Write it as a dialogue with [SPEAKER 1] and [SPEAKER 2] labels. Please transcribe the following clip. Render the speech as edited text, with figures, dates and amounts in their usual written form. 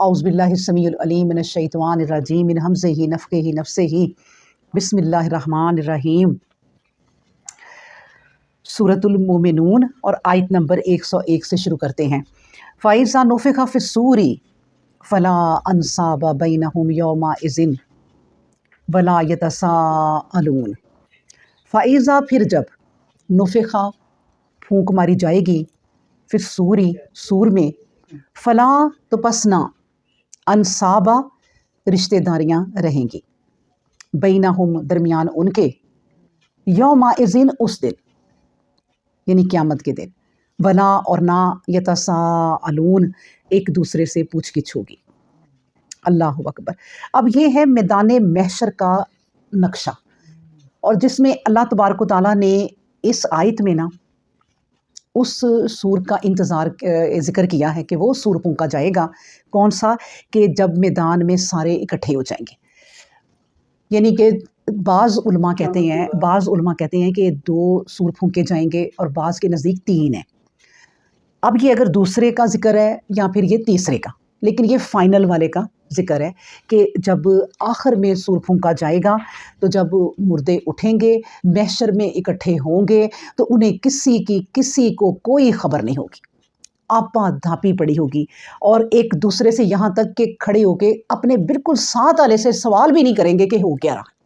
[SPEAKER 1] اعوذ باللہ السمیع العلیم من الشیطان الرجیم من ہمزہ نفخہ نفثہ بسم اللہ الرحمن الرحیم۔ سورۃ المومنون اور آیت نمبر 101 سے شروع کرتے ہیں۔ فَإِذَا نُفِخَ فِي الصُّورِ فَلَا أَنْسَابَ بَيْنَهُمْ يَوْمَئِذٍ وَلَا يَتَسَاءَلُونَ۔ فَإِذَا پھر جب نُفِخَ پھونک ماری جائے گی، پھر سور میں، فلا تو پس نہ، انصابہ رشتہ داریاں رہیں گی، بینہم درمیان ان کے، یومئذ اس دن یعنی قیامت کے دن، ولا اور نہ، یتساءلون ایک دوسرے سے پوچھ گچھ ہوگی۔ اللہ اکبر۔ اب یہ ہے میدان محشر کا نقشہ، اور جس میں اللہ تبارک و تعالیٰ نے اس آیت میں نا اس سور کا ذکر کیا ہے کہ وہ سور پھونکا جائے گا، کون سا؟ کہ جب میدان میں سارے اکٹھے ہو جائیں گے۔ یعنی کہ بعض علماء کہتے ہیں کہ 2 سور پھونکے جائیں گے، اور بعض کے نزدیک 3 ہیں۔ اب یہ اگر دوسرے کا ذکر ہے یا پھر یہ تیسرے کا، لیکن یہ فائنل والے کا ذکر ہے کہ جب آخر میں سور پھونکا جائے گا تو جب مردے اٹھیں گے، محشر میں اکٹھے ہوں گے، تو انہیں کسی کو کوئی خبر نہیں ہوگی، آپا دھاپی پڑی ہوگی، اور ایک دوسرے سے یہاں تک کہ کھڑے ہو کے اپنے بالکل ساتھ والے سے سوال بھی نہیں کریں گے کہ ہو کیا رہا۔